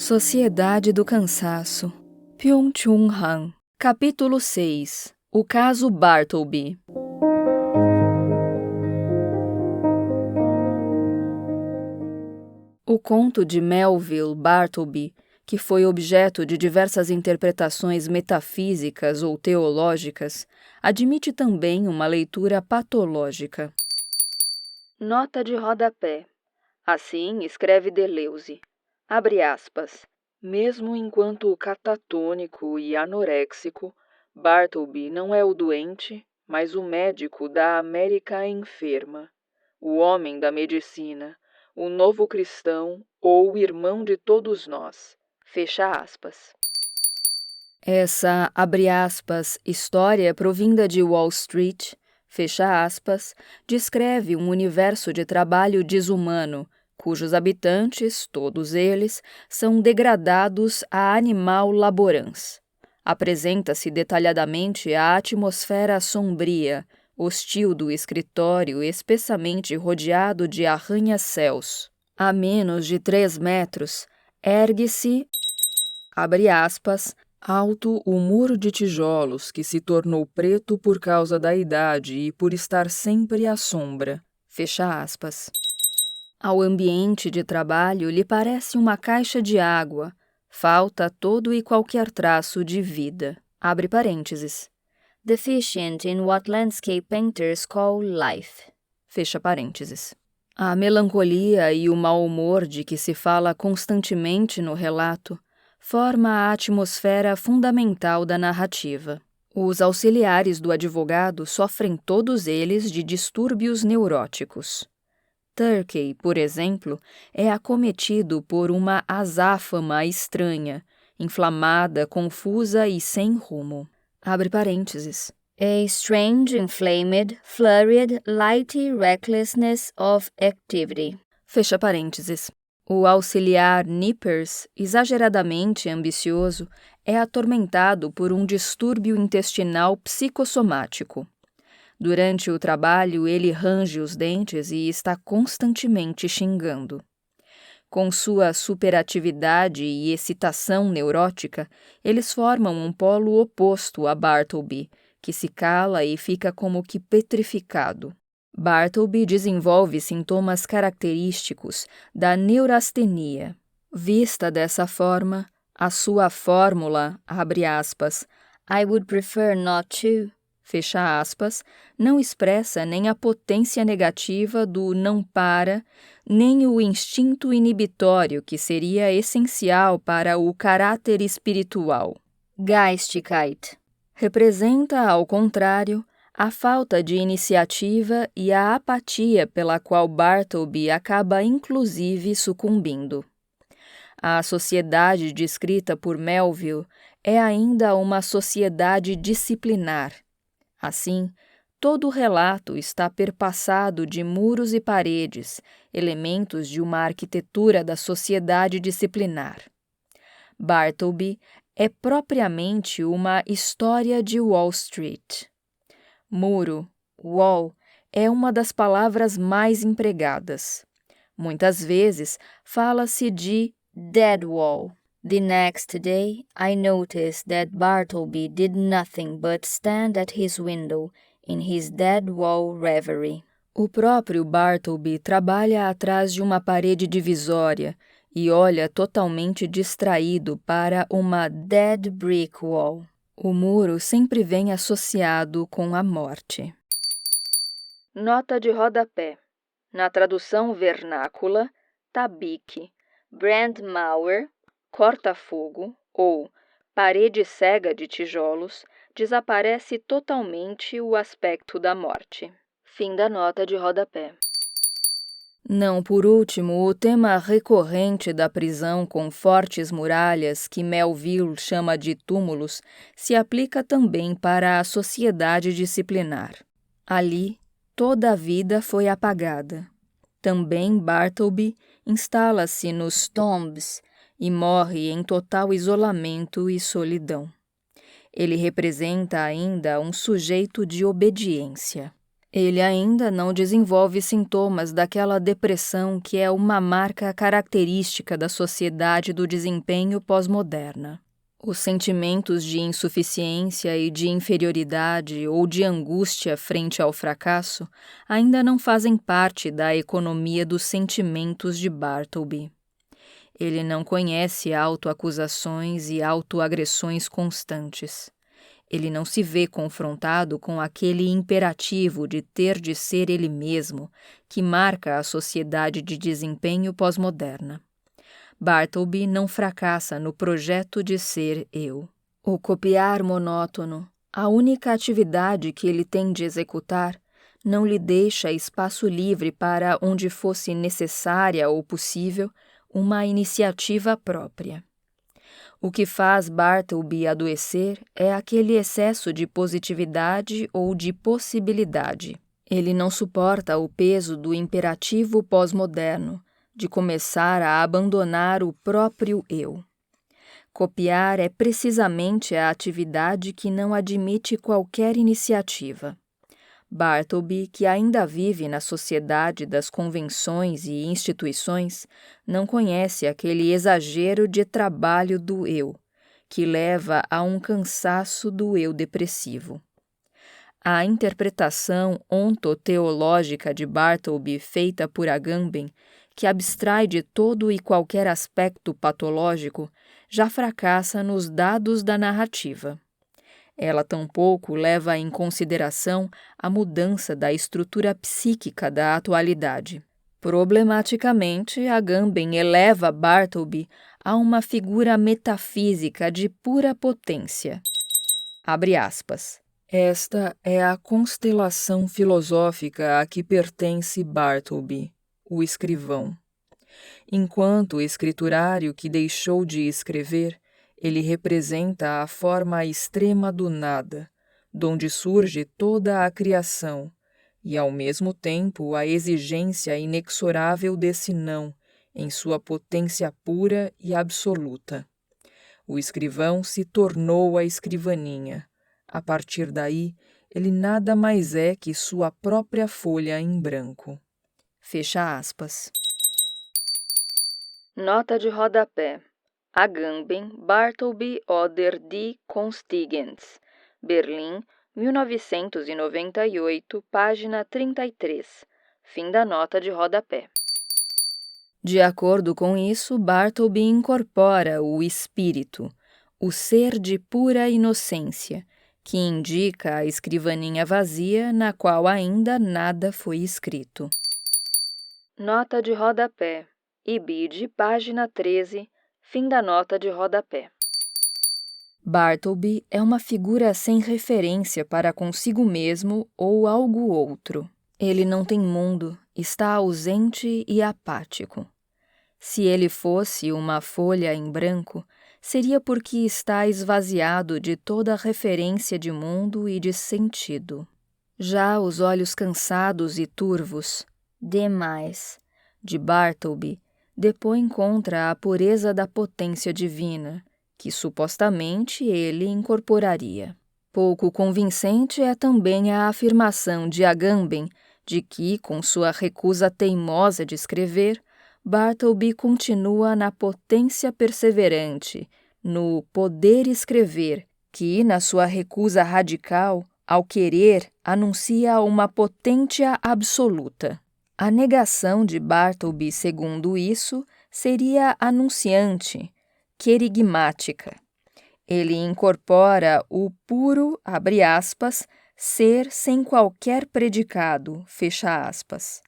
Sociedade do Cansaço, Byung-Chul Han. Capítulo 6. O caso Bartleby. O conto de Melville Bartleby, que foi objeto de diversas interpretações metafísicas ou teológicas, admite também uma leitura patológica. Nota de rodapé. Assim escreve Deleuze. Abre aspas. Mesmo enquanto catatônico e anoréxico, Bartleby não é o doente, mas o médico da América enferma, o homem da medicina, o novo cristão ou o irmão de todos nós. Fecha aspas. Essa, abre aspas, história provinda de Wall Street, fecha aspas, descreve um universo de trabalho desumano, cujos habitantes, todos eles, são degradados a animal laborans. Apresenta-se detalhadamente a atmosfera sombria, hostil do escritório espessamente rodeado de arranha-céus. A menos de 3 metros, ergue-se, abre aspas, alto o muro de tijolos que se tornou preto por causa da idade e por estar sempre à sombra. Fecha aspas. Ao ambiente de trabalho lhe parece uma caixa de água. Falta todo e qualquer traço de vida. Abre parênteses. Deficient in what landscape painters call life. Fecha parênteses. A melancolia e o mau humor de que se fala constantemente no relato forma a atmosfera fundamental da narrativa. Os auxiliares do advogado sofrem todos eles de distúrbios neuróticos. Turkey, por exemplo, é acometido por uma azáfama estranha, inflamada, confusa e sem rumo. Abre parênteses. A strange, inflamed, flurried, lighty recklessness of activity. Fecha parênteses. O auxiliar Nippers, exageradamente ambicioso, é atormentado por um distúrbio intestinal psicossomático. Durante o trabalho, ele range os dentes e está constantemente xingando. Com sua superatividade e excitação neurótica, eles formam um polo oposto a Bartleby, que se cala e fica como que petrificado. Bartleby desenvolve sintomas característicos da neurastenia. Vista dessa forma, a sua fórmula, abre aspas, I would prefer not to, fecha aspas, não expressa nem a potência negativa do não para, nem o instinto inibitório que seria essencial para o caráter espiritual. Geistigkeit. Representa, ao contrário, a falta de iniciativa e a apatia pela qual Bartleby acaba inclusive sucumbindo. A sociedade descrita por Melville é ainda uma sociedade disciplinar. Assim, todo o relato está perpassado de muros e paredes, elementos de uma arquitetura da sociedade disciplinar. Bartleby é propriamente uma história de Wall Street. Muro, wall, é uma das palavras mais empregadas. Muitas vezes fala-se de dead wall. The next day, I noticed that Bartleby did nothing but stand at his window in his dead wall reverie. O próprio Bartleby trabalha atrás de uma parede divisória e olha totalmente distraído para uma dead brick wall. O muro sempre vem associado com a morte. Nota de rodapé. Na tradução vernácula, tabique, brandmauer, corta-fogo ou parede cega de tijolos, desaparece totalmente o aspecto da morte. Fim da nota de rodapé. Não por último, o tema recorrente da prisão com fortes muralhas, que Melville chama de túmulos, se aplica também para a sociedade disciplinar. Ali, toda a vida foi apagada. Também Bartleby instala-se nos tombs e morre em total isolamento e solidão. Ele representa ainda um sujeito de obediência. Ele ainda não desenvolve sintomas daquela depressão que é uma marca característica da sociedade do desempenho pós-moderna. Os sentimentos de insuficiência e de inferioridade ou de angústia frente ao fracasso ainda não fazem parte da economia dos sentimentos de Bartleby. Ele não conhece autoacusações e autoagressões constantes. Ele não se vê confrontado com aquele imperativo de ter de ser ele mesmo que marca a sociedade de desempenho pós-moderna. Bartleby não fracassa no projeto de ser eu. O copiar monótono, a única atividade que ele tem de executar, não lhe deixa espaço livre para, onde fosse necessária ou possível, uma iniciativa própria. O que faz Bartleby adoecer é aquele excesso de positividade ou de possibilidade. Ele não suporta o peso do imperativo pós-moderno, de começar a abandonar o próprio eu. Copiar é precisamente a atividade que não admite qualquer iniciativa. Bartleby, que ainda vive na sociedade das convenções e instituições, não conhece aquele exagero de trabalho do eu, que leva a um cansaço do eu depressivo. A interpretação ontoteológica de Bartleby feita por Agamben, que abstrai de todo e qualquer aspecto patológico, já fracassa nos dados da narrativa. Ela tampouco leva em consideração a mudança da estrutura psíquica da atualidade. Problematicamente, Agamben eleva Bartleby a uma figura metafísica de pura potência. Abre aspas. Esta é a constelação filosófica a que pertence Bartleby, o escrivão. Enquanto escriturário que deixou de escrever, ele representa a forma extrema do nada, donde surge toda a criação, e ao mesmo tempo a exigência inexorável desse não, em sua potência pura e absoluta. O escrivão se tornou a escrivaninha. A partir daí, ele nada mais é que sua própria folha em branco. Fecha aspas. Nota de rodapé. Agamben, Bartleby oder die Konstigens. Berlim, 1998, página 33. Fim da nota de rodapé. De acordo com isso, Bartleby incorpora o espírito, o ser de pura inocência, que indica a escrivaninha vazia na qual ainda nada foi escrito. Nota de rodapé. Ibid, página 13, fim da nota de rodapé. Bartleby é uma figura sem referência para consigo mesmo ou algo outro. Ele não tem mundo, está ausente e apático. Se ele fosse uma folha em branco, seria porque está esvaziado de toda referência de mundo e de sentido. Já os olhos cansados e turvos, demais, de Bartleby, depõem contra a pureza da potência divina, que supostamente ele incorporaria. Pouco convincente é também a afirmação de Agamben de que, com sua recusa teimosa de escrever, Bartleby continua na potência perseverante, no poder escrever, que, na sua recusa radical, ao querer, anuncia uma potência absoluta. A negação de Bartleby, segundo isso, seria anunciante, querigmática. Ele incorpora o puro, abre aspas, ser sem qualquer predicado, fecha aspas.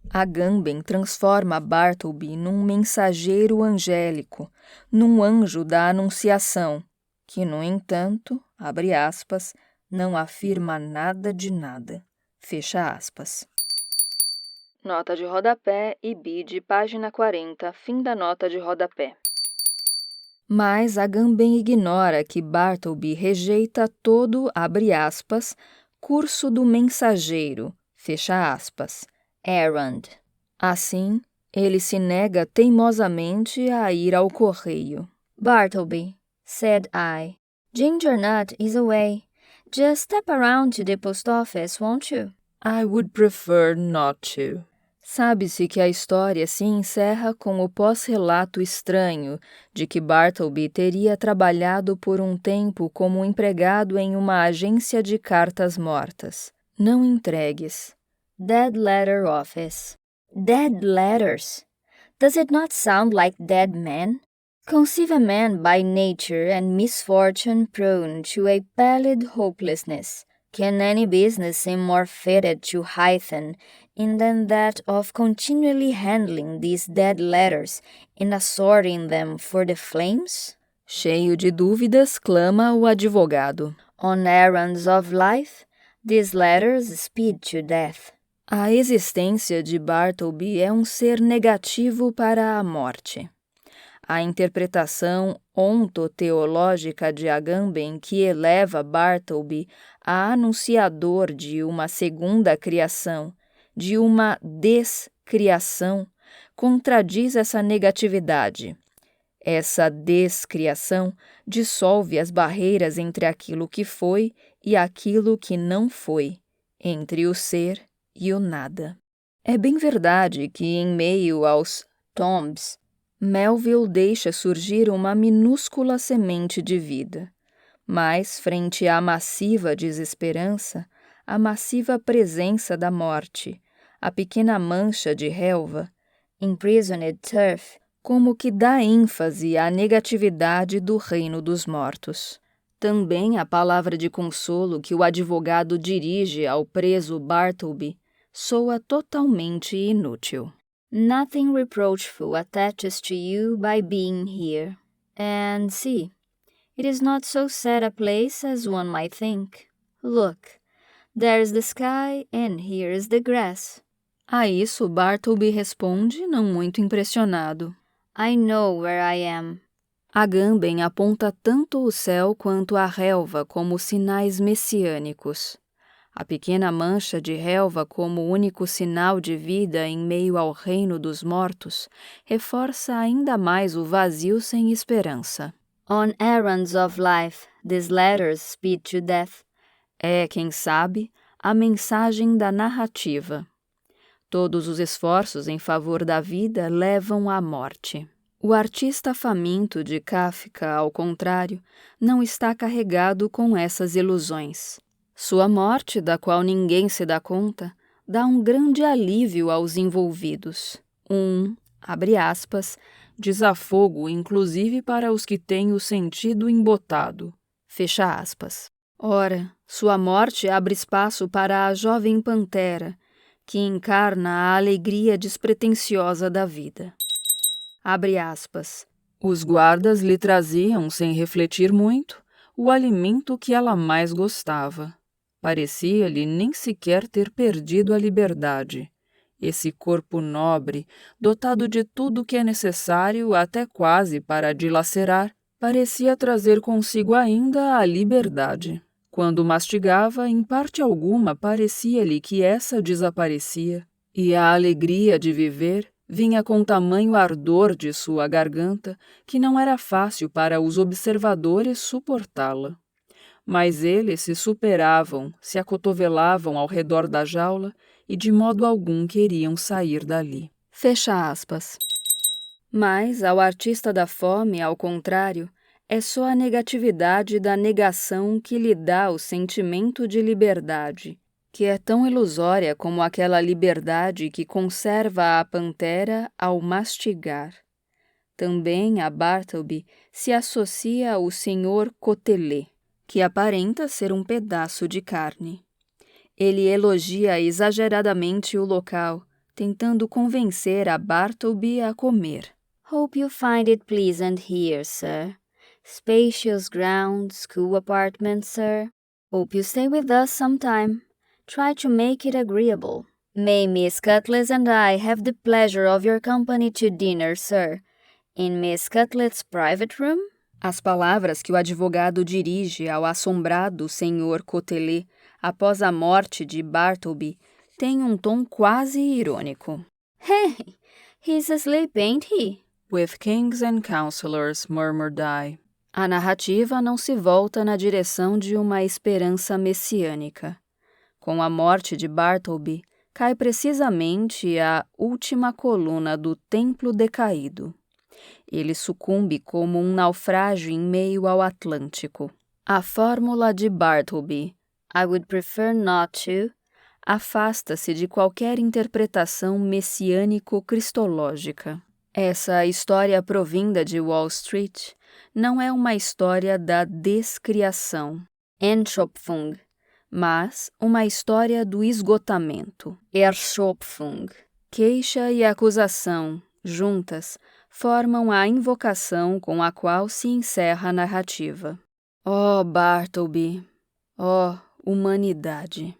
Agamben transforma Bartleby num mensageiro angélico, num anjo da anunciação, que, no entanto, abre aspas, não afirma nada de nada, fecha aspas. Nota de rodapé, Ibid, página 40, fim da nota de rodapé. Mas Agamben ignora que Bartleby rejeita todo, abre aspas, curso do mensageiro, fecha aspas, errand. Assim, ele se nega teimosamente a ir ao correio. Bartleby, said I, Ginger Nut is away. Just step around to the post office, won't you? I would prefer not to. Sabe-se que a história se encerra com o pós-relato estranho de que Bartleby teria trabalhado por um tempo como empregado em uma agência de cartas mortas, não entregues. Dead letter office. Dead letters. Does it not sound like dead men? Conceive a man by nature and misfortune prone to a pallid hopelessness. Can any business seem more fitted to heighten in than that of continually handling these dead letters and assorting them for the flames? Cheio de dúvidas, clama o advogado. On errands of life, these letters speed to death. A existência de Bartleby é um ser negativo para a morte. A interpretação ontoteológica de Agamben, que eleva Bartleby a anunciador de uma segunda criação, de uma descriação, contradiz essa negatividade. Essa descriação dissolve as barreiras entre aquilo que foi e aquilo que não foi, entre o ser e o nada. É bem verdade que, em meio aos tombs, Melville deixa surgir uma minúscula semente de vida, mas, frente à massiva desesperança, a massiva presença da morte, a pequena mancha de relva, imprisoned turf, como que dá ênfase à negatividade do reino dos mortos. Também a palavra de consolo que o advogado dirige ao preso Bartleby soa totalmente inútil. Nothing reproachful attaches to you by being here. And see, it is not so sad a place as one might think. Look, there is the sky and here is the grass. A isso Bartleby responde, não muito impressionado. I know where I am. Agamben aponta tanto o céu quanto a relva como sinais messiânicos. A pequena mancha de relva como único sinal de vida em meio ao reino dos mortos reforça ainda mais o vazio sem esperança. On errands of life, these letters speed to death. É, quem sabe, a mensagem da narrativa. Todos os esforços em favor da vida levam à morte. O artista faminto de Kafka, ao contrário, não está carregado com essas ilusões. Sua morte, da qual ninguém se dá conta, dá um grande alívio aos envolvidos. Abre aspas, desafogo inclusive para os que têm o sentido embotado. Fecha aspas. Ora, sua morte abre espaço para a jovem pantera, que encarna a alegria despretensiosa da vida. Abre aspas. Os guardas lhe traziam, sem refletir muito, o alimento que ela mais gostava. Parecia-lhe nem sequer ter perdido a liberdade. Esse corpo nobre, dotado de tudo que é necessário até quase para dilacerar, parecia trazer consigo ainda a liberdade. Quando mastigava, em parte alguma parecia-lhe que essa desaparecia, e a alegria de viver vinha com tamanho ardor de sua garganta que não era fácil para os observadores suportá-la. Mas eles se superavam, se acotovelavam ao redor da jaula e de modo algum queriam sair dali. Fecha aspas. Mas, ao artista da fome, ao contrário, é só a negatividade da negação que lhe dá o sentimento de liberdade, que é tão ilusória como aquela liberdade que conserva a pantera ao mastigar. Também a Bartleby se associa o Sr. Cotelet, que aparenta ser um pedaço de carne. Ele elogia exageradamente o local, tentando convencer a Bartleby a comer. Hope you find it pleasant here, sir. Spacious grounds, cool apartments, sir. Hope you stay with us some time. Try to make it agreeable. May Miss Cutlass and I have the pleasure of your company to dinner, sir. In Miss Cutlass's private room? As palavras que o advogado dirige ao assombrado Sr. Cotelet após a morte de Bartleby têm um tom quase irônico. Hey, he's asleep, ain't he? With kings and counselors, murmured I. A narrativa não se volta na direção de uma esperança messiânica. Com a morte de Bartleby, cai precisamente a última coluna do templo decaído. Ele sucumbe como um naufrágio em meio ao Atlântico. A fórmula de Bartleby, I would prefer not to, afasta-se de qualquer interpretação messiânico-cristológica. Essa história provinda de Wall Street não é uma história da descriação, Entschöpfung, mas uma história do esgotamento, Erschöpfung. Queixa e acusação, juntas, formam a invocação com a qual se encerra a narrativa. Oh, Bartleby! Oh, humanidade!